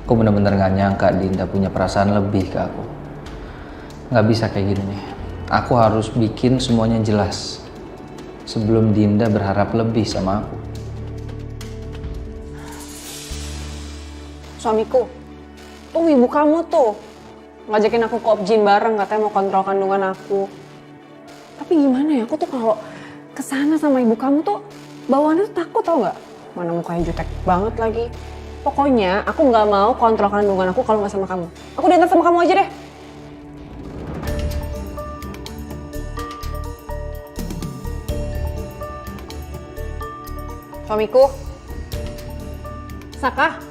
Aku bener-bener gak nyangka Dinda punya perasaan lebih ke aku. Gak bisa kayak gini nih. Aku harus bikin semuanya jelas sebelum Dinda berharap lebih sama aku. Suamiku, tuh ibu kamu tuh ngajakin aku ke Opjin bareng, katanya mau kontrol kandungan aku. Tapi gimana ya, aku tuh kalau kesana sama ibu kamu tuh bawaannya tuh takut tau gak? Mana mukanya jutek banget lagi. Pokoknya aku gak mau kontrol kandungan aku kalau gak sama kamu. Aku diantar sama kamu aja deh. Suamiku. Saka.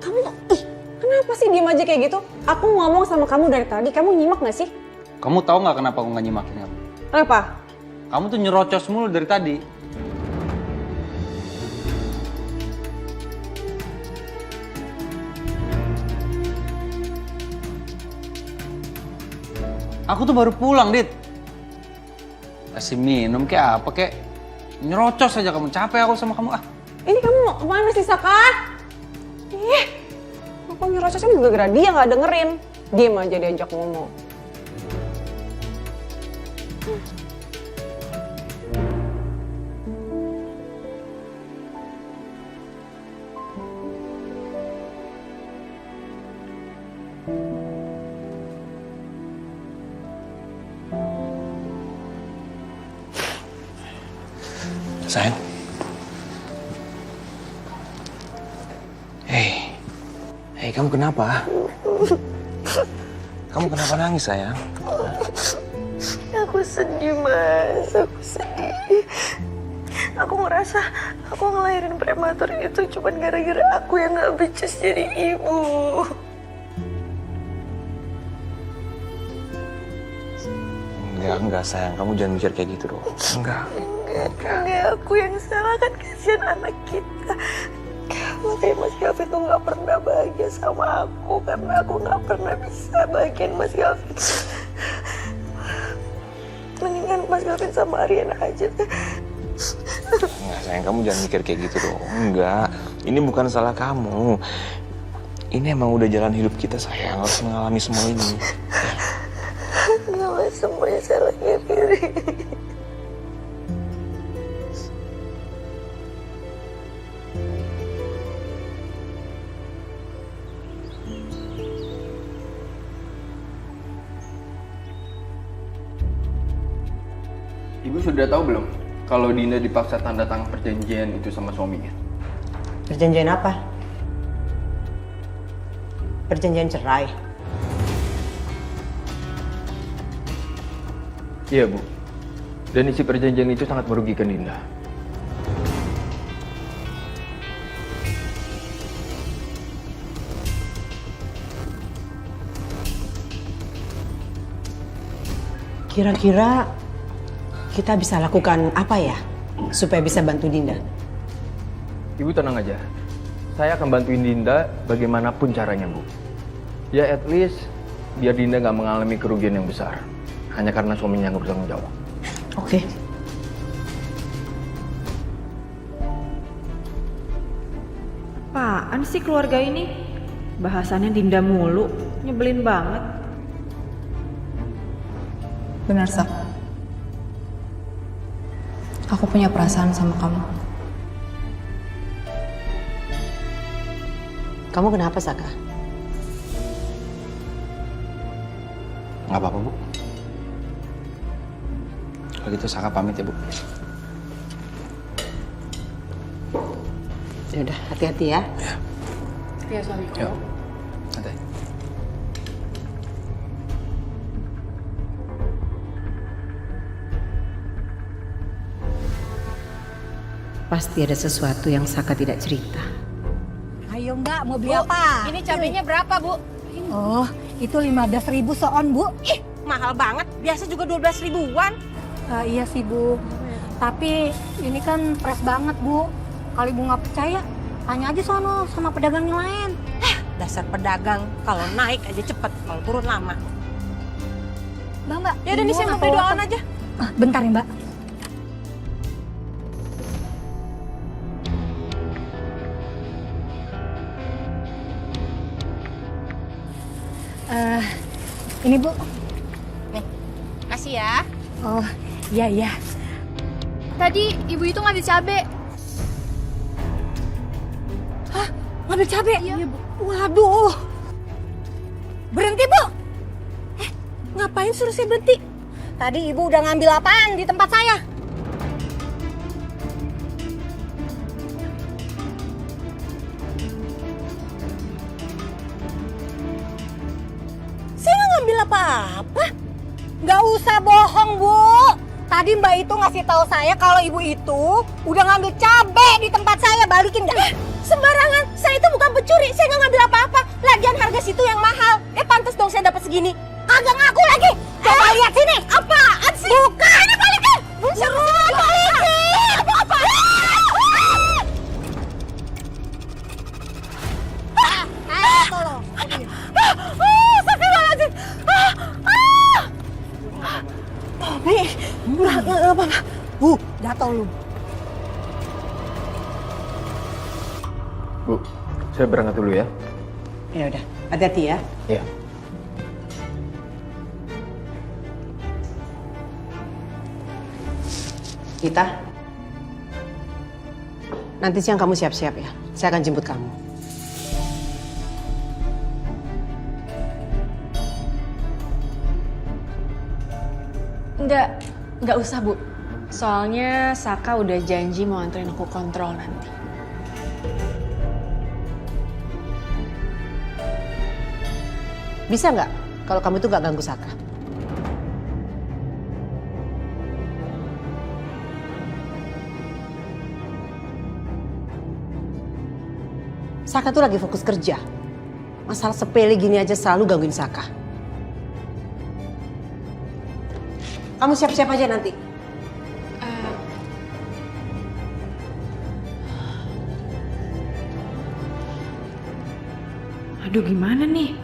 Kamu tuh, kenapa sih diem aja kayak gitu? Aku ngomong sama kamu dari tadi, kamu nyimak gak sih? Kamu tahu nggak kenapa aku nggak nyimakin kamu? Kenapa? Kamu tuh nyerocos mulu dari tadi. Aku tuh baru pulang, Dit. Kasih minum kayak apa kayak. Nyerocos aja kamu, capek aku sama kamu ah. Ini kamu mau kemana sih, Saka? Aku nyerocosnya juga gara dia gak dengerin. Diem aja diajak ngomong. Sayang. Hei, kamu kenapa? Kamu kenapa nangis, sayang? Aku sedih, Mas. Aku sedih. Aku ngerasa aku ngelahirin prematur itu cuma gara-gara aku yang gak becus jadi ibu. Enggak, sayang. Kamu jangan mikir kayak gitu dong. Enggak, aku yang salah, kan kasihan anak kita. Makanya Mas Gavin tuh gak pernah bahagia sama aku karena aku gak pernah bisa bahagian Mas Gavin. Mendingan Mas Gavin sama Ariana aja deh. Enggak, sayang. Kamu jangan mikir kayak gitu dong. Enggak, ini bukan salah kamu. Ini emang udah jalan hidup kita, sayang. Harus mengalami semua ini. Enggak, Mas, semuanya salahnya Riri. Ibu sudah tahu belum kalau Dinda dipaksa tanda tangan perjanjian itu sama suaminya? Perjanjian apa? Perjanjian cerai. Iya, Bu. Dan isi perjanjian itu sangat merugikan Dinda. Kira-kira kita bisa lakukan apa ya supaya bisa bantu Dinda? Ibu tenang aja. Saya akan bantuin Dinda bagaimanapun caranya, Bu. Ya at least biar Dinda nggak mengalami kerugian yang besar. Hanya karena suaminya nggak bertanggung jawab. Oke. Apaan sih keluarga ini? Bahasannya Dinda mulu, nyebelin banget. Benar, Sak. Aku punya perasaan sama kamu. Kamu kenapa, Saka? Nggak apa-apa, Bu. Kalau gitu Saka pamit ya, Bu. Ya udah, hati-hati ya. Iya, suamiku. Yuk, santai. Pasti ada sesuatu yang Saka tidak cerita. Ayo Mbak, mau beli apa? Ini cabenya berapa, Bu? Oh, itu 15.000 seon, Bu. Ih, mahal banget. Biasa juga 12 ribuan. Iya sih, Bu. Tapi ini kan fresh banget, Bu. Kalau Ibu nggak percaya, tanya aja sono sama pedagang yang lain. Dasar pedagang, kalau naik aja cepet, kalau turun lama. Mbak. Ya udah nih, saya mau beli doang aja. Bentar ya, Mbak. Ini Bu. Nih, kasih ya. Oh, iya. Tadi ibu itu ngambil cabe. Hah? Ngambil cabe? Iya, Bu. Waduh. Berhenti, Bu. Ngapain suruh saya berhenti? Tadi Ibu udah ngambil apaan di tempat saya? Saya nggak ngambil apa-apa. Nggak usah bohong, Bu. Tadi Mbak itu ngasih tahu saya kalau Ibu itu udah ngambil cabe di tempat saya. Balikin nggak? Sembarangan. Saya itu bukan pencuri. Saya nggak ngambil apa-apa. Lagian harga situ yang mahal. Pantas dong saya dapat segini. Kagak ngaku lagi. Coba lihat sini. Apaan sih? Bukan. Ini balikin. Bukan. Balikin. Apa? Tolong. Astagfirullahaladzim. Nih, enggak apa-apa. Bu, jatuh lu. Bu, saya berangkat dulu ya. Ya udah, hati-hati ya. Iya. Kita. Nanti siang kamu siap-siap ya. Saya akan jemput kamu. Nggak usah, Bu. Soalnya Saka udah janji mau anterin aku kontrol nanti. Bisa nggak kalau kamu itu nggak ganggu Saka? Saka tuh lagi fokus kerja. Masalah sepele gini aja selalu gangguin Saka. Kamu siap-siap aja nanti. Aduh gimana nih?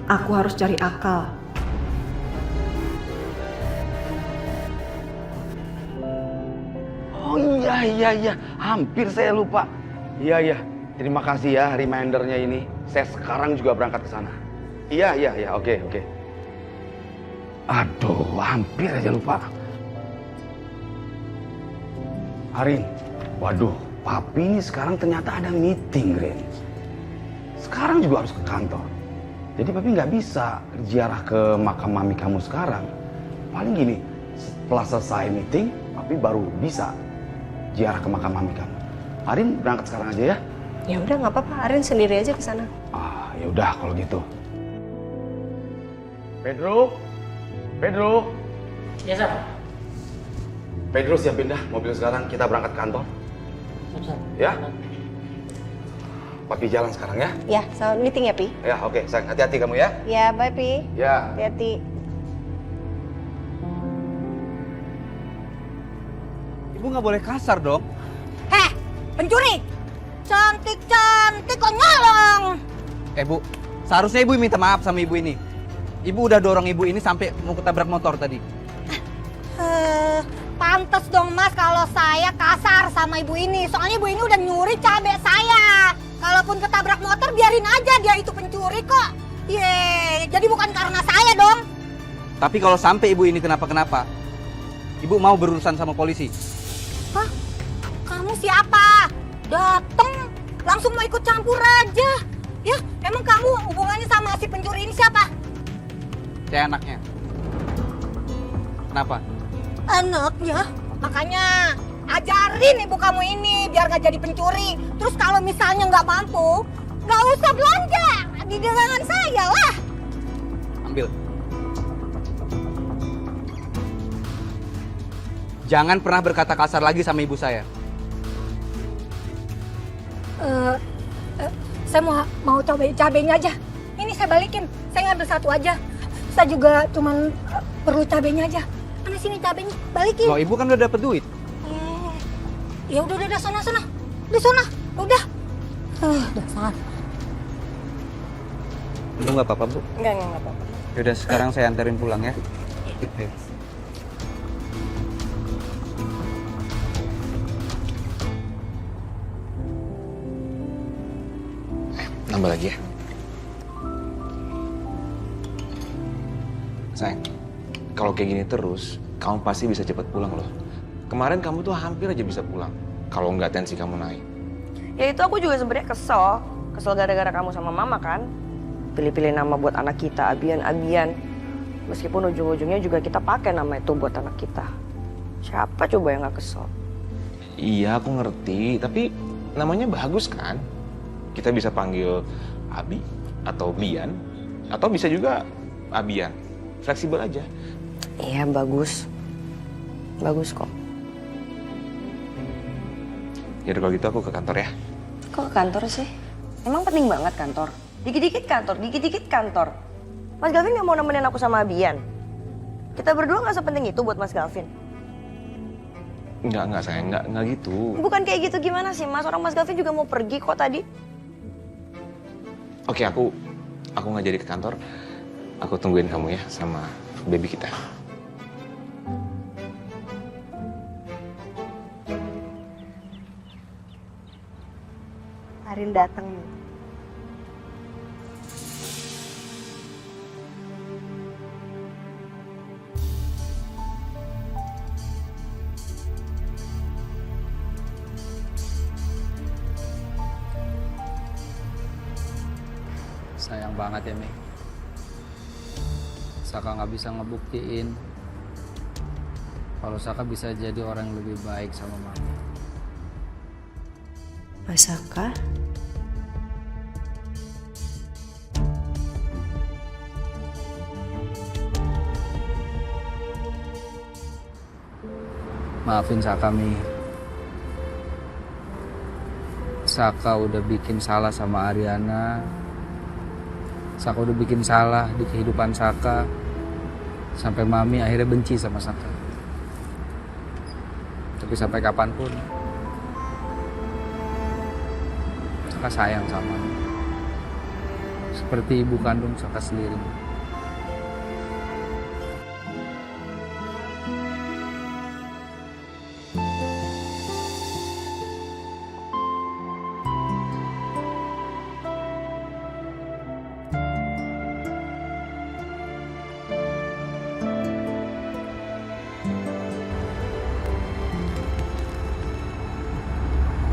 Aku harus cari akal. Oh iya, hampir saya lupa. Iya, terima kasih ya remindernya ini. Saya sekarang juga berangkat ke sana. Iya, oke. Aduh, hampir aja lupa. Arin, waduh, papi ini sekarang ternyata ada meeting, Ren. Sekarang juga harus ke kantor. Jadi papi nggak bisa ziarah ke makam mami kamu sekarang. Paling gini, setelah selesai meeting, papi baru bisa ziarah ke makam mami kamu. Arin berangkat sekarang aja ya? Ya udah nggak apa-apa, Arin sendiri aja ke sana. Ah, ya udah kalau gitu. Pedro. Ya, Sar. Pedro siapin dah mobil sekarang, kita berangkat kantor. Siap. Ya? Papi jalan sekarang ya? Ya, sama meeting ya, Pi? Ya, oke, sayang. Hati-hati kamu ya? Ya, bye, Pi. Ya. Hati-hati. Ibu nggak boleh kasar dong. Heh, pencuri! Cantik-cantik kok nyolong! Bu, seharusnya ibu minta maaf sama ibu ini. Ibu udah dorong ibu ini sampai mau ketabrak motor tadi. Pantes dong Mas kalau saya kasar sama ibu ini. Soalnya ibu ini udah nyuri cabai saya. Kalaupun ketabrak motor biarin aja, dia itu pencuri kok. Yeay, jadi bukan karena saya dong. Tapi kalau sampai ibu ini kenapa-kenapa, ibu mau berurusan sama polisi. Hah? Kamu siapa? Dateng, langsung mau ikut campur aja. Ya, emang kamu hubungannya sama si pencuri ini siapa? Saya anaknya. Kenapa? Anaknya? Makanya ajarin ibu kamu ini biar gak jadi pencuri. Terus kalau misalnya nggak mampu, nggak usah belanja di dagangan saya lah. Ambil. Jangan pernah berkata kasar lagi sama ibu saya. Saya mau cobain cabenya aja. Ini saya balikin. Saya ngambil satu aja. Saya juga cuman perlu cabenya aja. Mana sini cabenya? Balikin. Loh, ibu kan udah dapet duit. Ya udah sana. Di sana. Udah. Dasar. Ibu nggak apa-apa, Bu? Enggak apa-apa. Yaudah, sekarang saya anterin pulang ya. Ayo. Nambah lagi ya. Sayang, kalau kayak gini terus, kamu pasti bisa cepat pulang loh. Kemarin kamu tuh hampir aja bisa pulang, kalau nggak tensi kamu naik. Ya itu aku juga sebenarnya kesel. Kesel gara-gara kamu sama mama kan. Pilih-pilih nama buat anak kita, Abian. Meskipun ujung-ujungnya juga kita pakai nama itu buat anak kita. Siapa coba yang nggak kesel? Iya, aku ngerti. Tapi namanya bagus kan? Kita bisa panggil Abi atau Bian. Atau bisa juga Abian. Fleksibel aja. Iya, bagus. Bagus kok. Yaudah kalau gitu aku ke kantor ya. Kok ke kantor sih? Emang penting banget kantor? Dikit-dikit kantor. Mas Gavin nggak mau nemenin aku sama Abian? Kita berdua nggak sepenting itu buat Mas Gavin? Enggak sayang, enggak gitu. Bukan kayak gitu gimana sih Mas? Orang Mas Gavin juga mau pergi kok tadi. Oke, aku nggak jadi ke kantor. Aku tungguin kamu ya sama baby kita. Arin datang nih. Sayang banget ya, Mei. Saka nggak bisa ngebuktiin kalau Saka bisa jadi orang yang lebih baik sama Mami. Mas Saka? Maafin Saka, Mi. Saka udah bikin salah sama Ariana. Saka udah bikin salah di kehidupan Saka. Sampai Mami akhirnya benci sama Saka. Tapi sampai kapanpun Saka sayang sama Mami. Seperti ibu kandung Saka sendiri.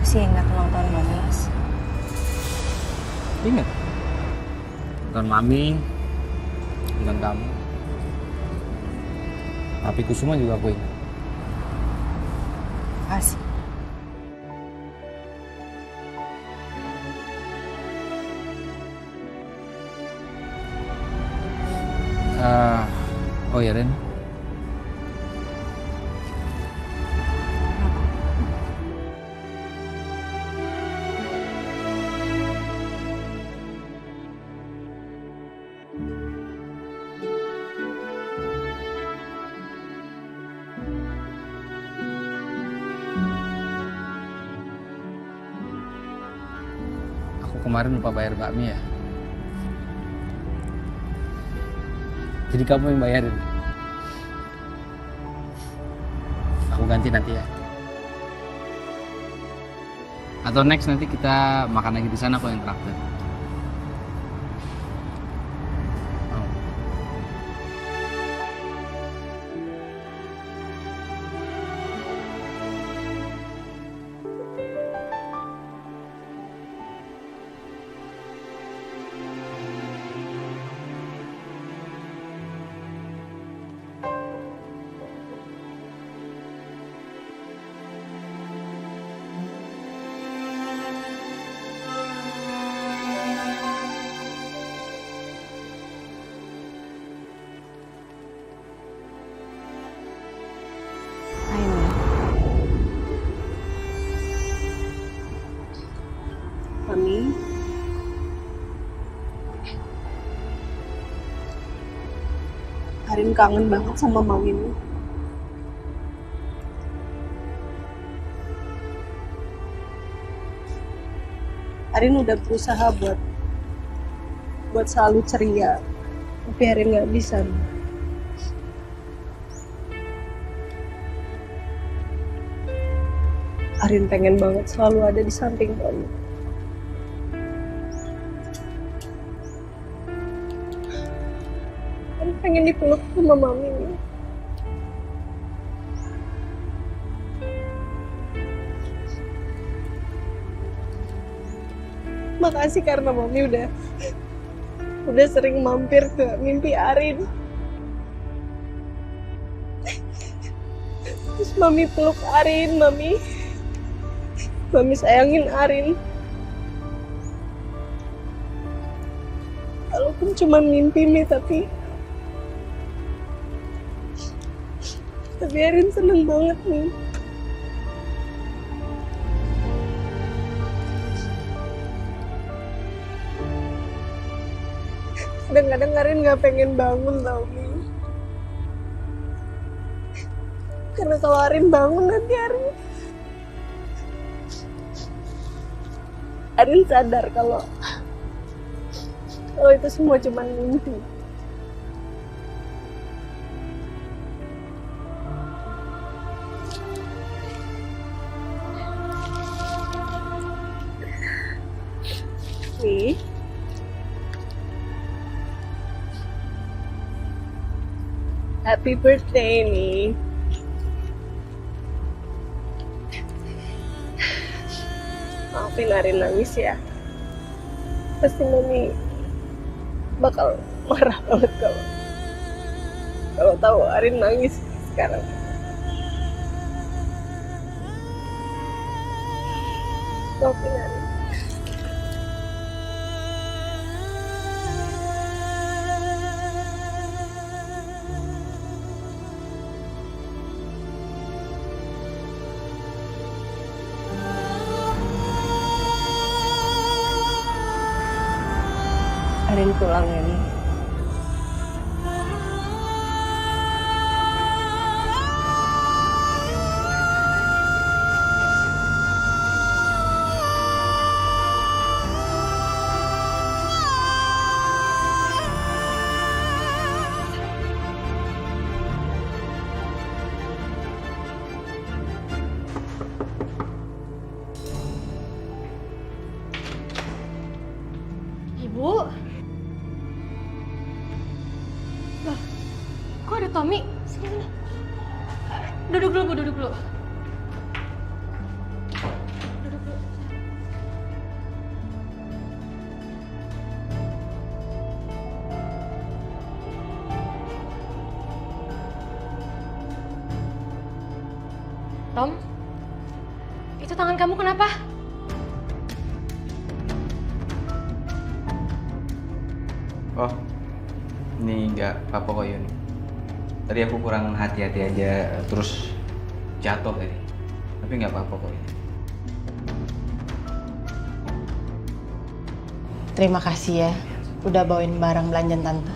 Masih ingat ulang tahun Mami, Mas? Ingat? Bukan Mami, bukan kamu. Papi Kusuma juga aku ingat. Asik. Oh ya, Ren. Kemarin lupa bayar bakmi ya. Jadi kamu yang bayarin. Aku ganti nanti ya. Atau next nanti kita makan lagi di sana, aku yang traktir. Mami, Arin kangen banget sama Mamimu. Arin udah berusaha buat selalu ceria, tapi Arin nggak bisa. Arin pengen banget selalu ada di samping Mami. pengen dipeluk sama Mami. Makasih karena Mami udah sering mampir ke mimpi Arin. Terus Mami peluk Arin, Mami sayangin Arin. Walaupun cuma mimpi nih, tapi Arin seneng banget nih. Kadang-kadang Arin gak pengen bangun tau, Mi. Karena kalau Arin bangun nanti Arin sadar kalau itu semua cuma mimpi. Mi, happy birthday, Mi. Maafin Arin nangis ya. Pasti Mami bakal marah banget kalau tahu Arin nangis sekarang. Maafin Arin. Arin pulang ya, Mi. Ibu? Loh, kok ada Tommy? Sini. Duduk dulu, Bu, duduk dulu. Duduk dulu. Tom, itu tangan kamu kenapa? Oh, ini nggak apa-apa kok Yuni. Tadi aku kurang hati-hati aja, terus jatuh tadi. Tapi nggak apa-apa kok ini. Terima kasih ya, udah bawain barang belanjaan Tante.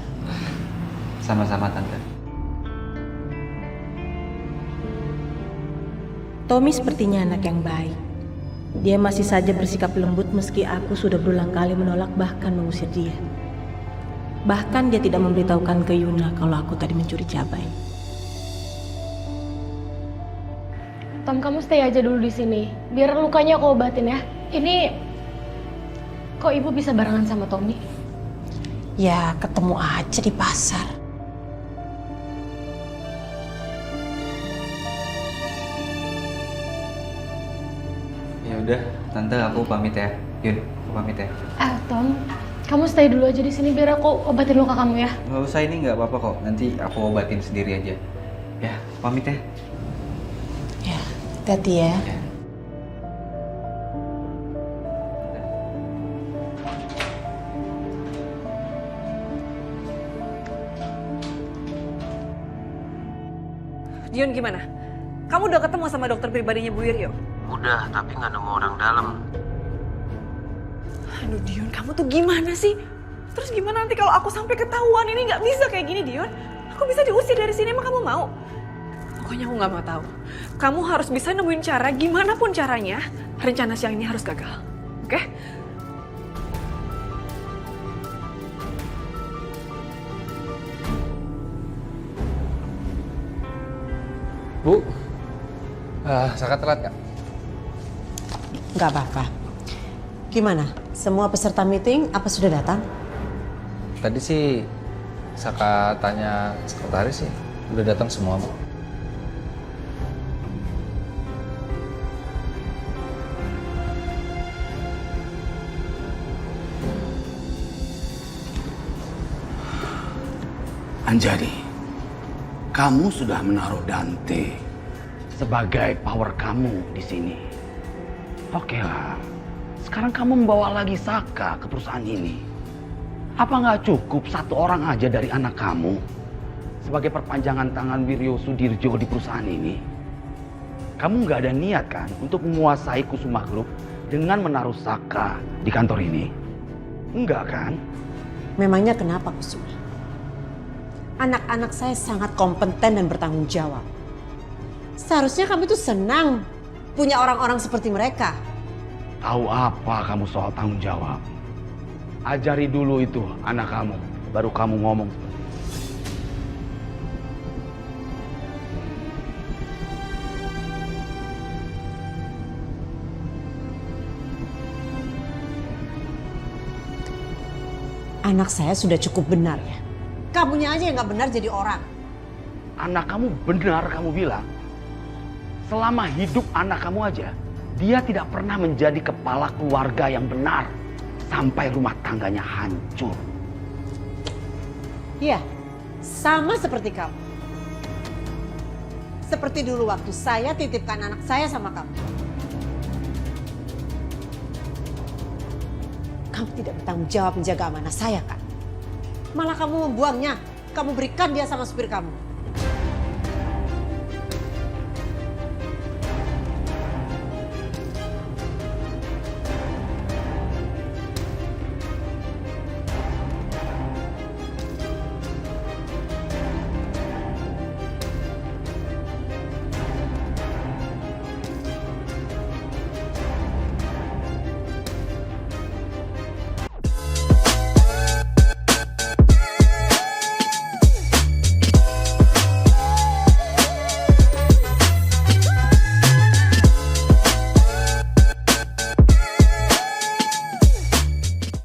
Sama-sama Tante. Tommy sepertinya anak yang baik. Dia masih saja bersikap lembut meski aku sudah berulang kali menolak bahkan mengusir dia. Bahkan dia tidak memberitahukan ke Yuna kalau aku tadi mencuri cabai. Tom, kamu stay aja dulu di sini. Biar lukanya aku obatin ya. Ini kok ibu bisa barengan sama Tommy? Ya, ketemu aja di pasar. Ya udah, Tante aku pamit ya. Yun, aku pamit ya. Tom, kamu stay dulu aja di sini biar aku obatin luka kamu ya. Nggak usah, ini nggak apa-apa kok. Nanti aku obatin sendiri aja. Ya, pamit ya. Ya, hati-hati ya. Dion gimana? Kamu udah ketemu sama dokter pribadinya Bu Wiryo? Udah, tapi nggak nemu orang dalam. Aduh Dion, kamu tuh gimana sih? Terus gimana nanti kalau aku sampai ketahuan? Ini nggak bisa kayak gini Dion. Aku bisa diusir dari sini, emang kamu mau? Pokoknya aku nggak mau tahu. Kamu harus bisa nemuin cara, gimana pun caranya, rencana siang ini harus gagal. Oke? Bu, Saka telat Kak? Nggak apa-apa. Gimana? Semua peserta meeting apa sudah datang? Tadi sih Saka tanya sekretaris sih, udah datang semua, Bu. Anjali, kamu sudah menaruh Dante sebagai power kamu di sini. Oke lah, sekarang kamu membawa lagi Saka ke perusahaan ini. Apa nggak cukup satu orang aja dari anak kamu sebagai perpanjangan tangan Wiryo Sudirjo di perusahaan ini? Kamu nggak ada niat kan untuk menguasai Kusuma Group dengan menaruh Saka di kantor ini? Enggak kan? Memangnya kenapa, Kusuma? Anak-anak saya sangat kompeten dan bertanggung jawab. Seharusnya kamu tuh senang punya orang-orang seperti mereka. Tahu apa kamu soal tanggung jawab? Ajari dulu itu anak kamu, baru kamu ngomong. Anak saya sudah cukup benar ya. Kamunya aja yang gak benar jadi orang. Anak kamu benar kamu bilang. Selama hidup anak kamu aja, dia tidak pernah menjadi kepala keluarga yang benar. Sampai rumah tangganya hancur. Iya, sama seperti kamu. Seperti dulu waktu saya titipkan anak saya sama kamu. Kamu tidak bertanggung jawab menjaga amanah saya kan? Malah kamu membuangnya, kamu berikan dia sama supir kamu.